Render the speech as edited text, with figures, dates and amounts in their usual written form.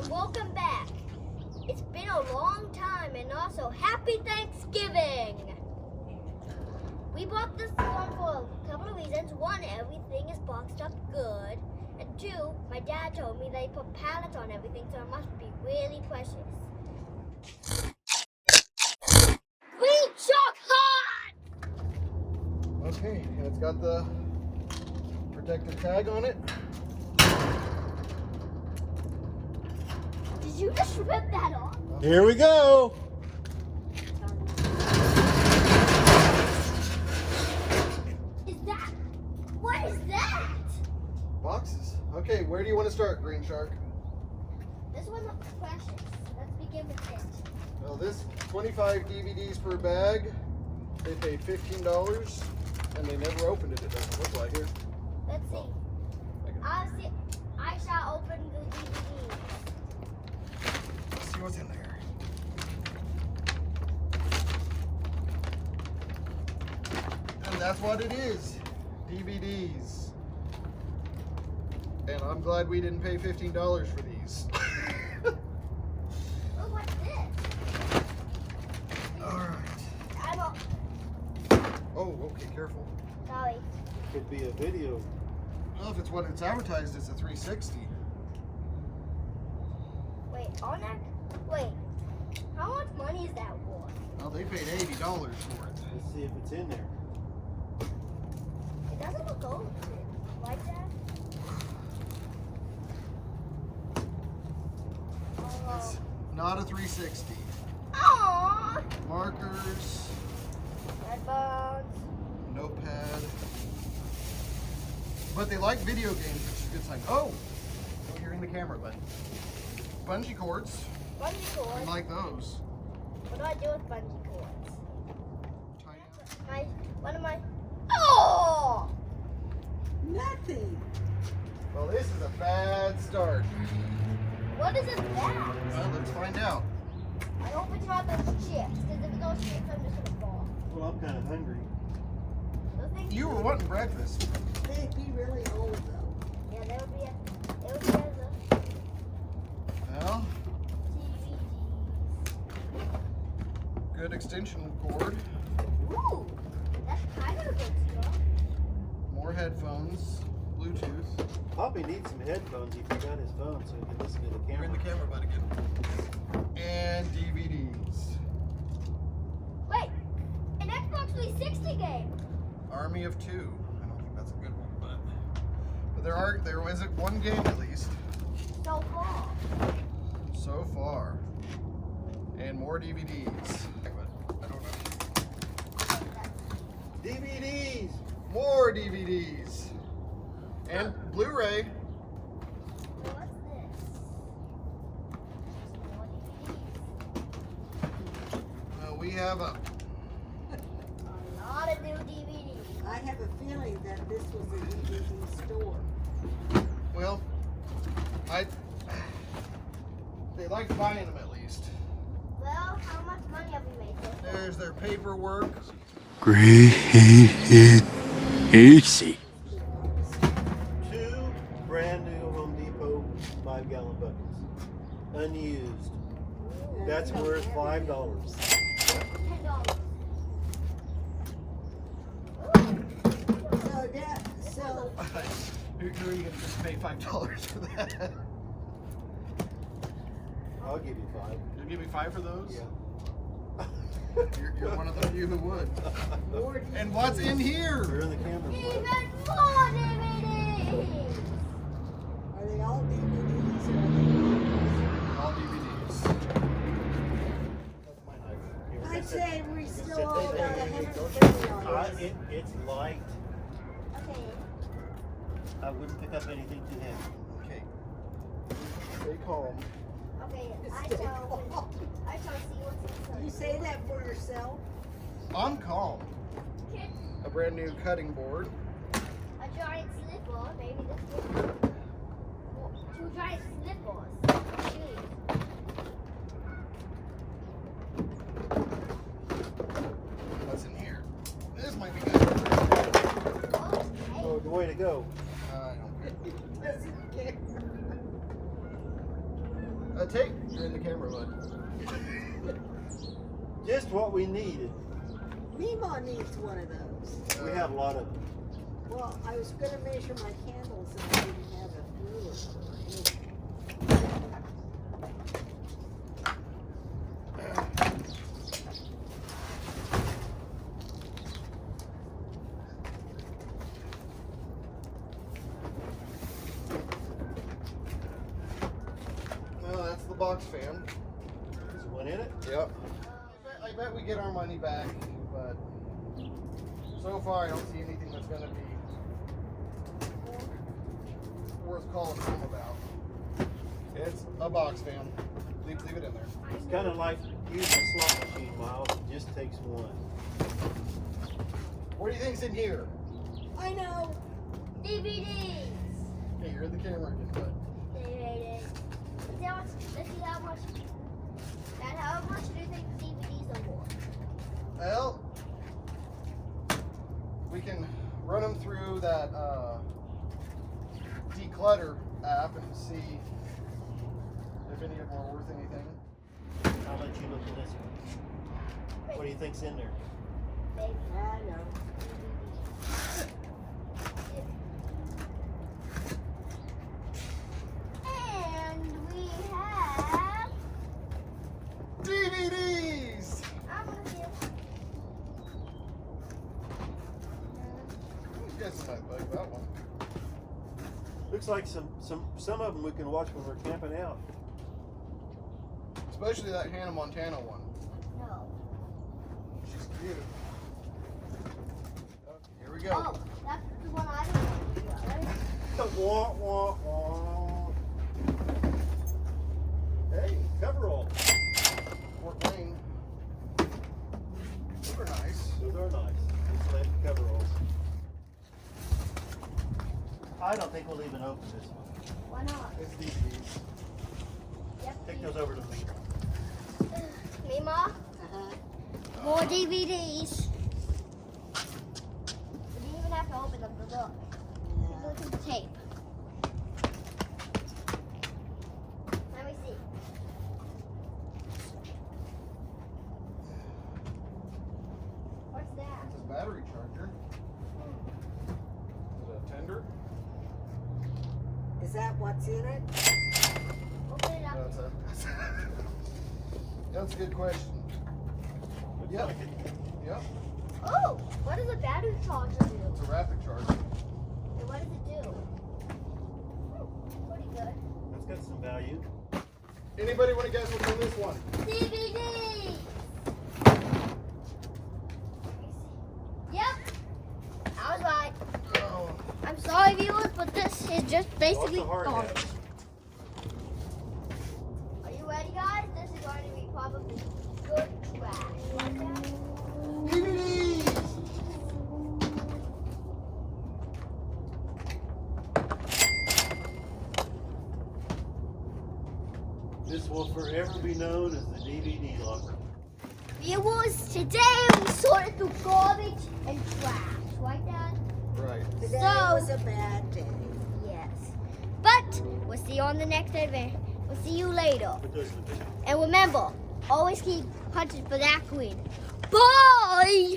welcome back. It's been a long time, and also happy Thanksgiving. We bought this one for a couple of reasons. One, everything is boxed up good. And two, my dad told me they put pallets on everything, so it must be really precious. Green chalk hot! Okay, and it's got the protective tag on it. Did you just rip that off? Here we go. What is that? Boxes. Okay, where do you want to start, Green Shark? This one looks precious. Let's begin with it. Well, this 25 DVDs per bag. They paid $15, and they never opened it. It doesn't look like it. Let's see. I shall open the DVD. Let's see what's in there. And that's what it is. DVDs. And I'm glad we didn't pay $15 for these. Oh, what's this? Alright. Oh, okay, careful. Sorry. Could be a video. Well, if it's what it's advertised, it's a 360. Wait, wait. How much money is that worth? Well, they paid $80 for it. Let's see if it's in there. It doesn't look old. Like that? It's not a 360. Aww. Markers, Headphones. notepad. But they like video games, which is a good sign. Oh, you're in the camera, buddy. Bungee cords. Bungee I cords. like those. What do I do with bungee cords? Tie One of my. Oh! Nothing. Well, this is a bad start. What is it that? Well, let's find out. I hope it's not those chips, because if it's those chips, I'm just gonna fall. Well, I'm kind of hungry. Those things. You were wanting breakfast. They'd be really old though. Yeah, there would be a. Well, DVDs. good extension cord. Ooh, that's kind of good stuff. More headphones. Bluetooth. Poppy needs some headphones. He forgot his phone, so he can listen to the You're in camera. the camera, buddy. Good. And DVDs. Wait, an Xbox 360 game. Army of Two. I don't think that's a good one, but there was one game at least So far. so far, and more DVDs. I don't know. DVDs, more DVDs, and Blu-ray. Wait, what's this? More DVDs. Well, we have a. A lot of new DVDs. I have a feeling that this was a DVD store. Well, they like buying them at least. Well, how much money have we made so far? There's their paperwork. Crazy. 2 brand new Home Depot 5-gallon buckets, unused. That's worth $5. $10. So Who are you going to just pay $5 for that? I'll give you 5. You'll give me 5 for those? Yeah. You're one of the few who would. more And what's in here? You're in the camera. Even Bud. more DVDs! Are they all DVDs or All DVDs. That's my knife. Here, are they? I'd say we sit still there. owe about Hey, $150 on this. It's light. Okay. I wouldn't pick up anything too heavy. Okay. Stay calm. Okay, I shall see what's inside. You say that for yourself? I'm calm. Kid, A brand new cutting board. a giant slipper, maybe this one. Well, 2 giant slippers. Shoes. What's in here? This might be good. Okay. Oh, the way to go. I don't care. Doesn't care. tape. You're in the camera, bud. Just what we needed. Mima needs one of those. We have a lot of them. Well, I was gonna measure my candles and I didn't have a ruler for it. Well, that's the box fan. There's one in it. Yep. I bet we get our money back, but so far I don't see anything that's going to be worth calling home about. It's a box fan. Leave it in there. It's kind of like using a slot machine, Miles. It just takes one. What do you think's in here? I know. DVDs. Hey, you're in the camera again, bud. DVDs. Let's see how much. Dad, how much do you think DVDs are worth? Well, we can run them through that declutter app and see if any of them are worth anything. I'll let you look at this one. What do you think's in there? Baby. I know. And we have. DVDs! I'm gonna see it. You guys might like that one. Looks like some of them we can watch when we're camping out. Especially that Hannah Montana one. No. She's cute. Oh, here we go. Oh, that's the one I didn't know. Wah, wah, wah. Hey, coverall. Fort Wayne. Those are nice. Those are nice. Insulated coveralls. I don't think we'll even open this one. Why not? It's DVDs. Yep. Take those over to me. Mima, Uh-huh. more DVDs. You didn't even have to open them, but look. Yeah. Look at the tape. Let me see. What's that? It's a battery charger. Is it a tender? Is that what's in it? Open it up. That's a good question. Looks Yep. like it. Yep. Oh, what does a battery charger do? It's a rapid charger. And what does it do? Pretty good. That's got some value. Anybody want to guess what's in this one? DVD! Yep. I was right. Oh, I'm sorry, viewers, but this is just basically Lots of hard garbage. hats. Are you ready, guys? This is going to be probably good trash. Like that? DVDs! This will forever be known as the DVD locker. Viewers, today we sorted through garbage and trash. Right, Dad? Right. Today So- was a bad day. Yes. But we'll see you on the next adventure. We'll see you later. Put those in the bin. And remember, always keep hunting for that queen. Bye!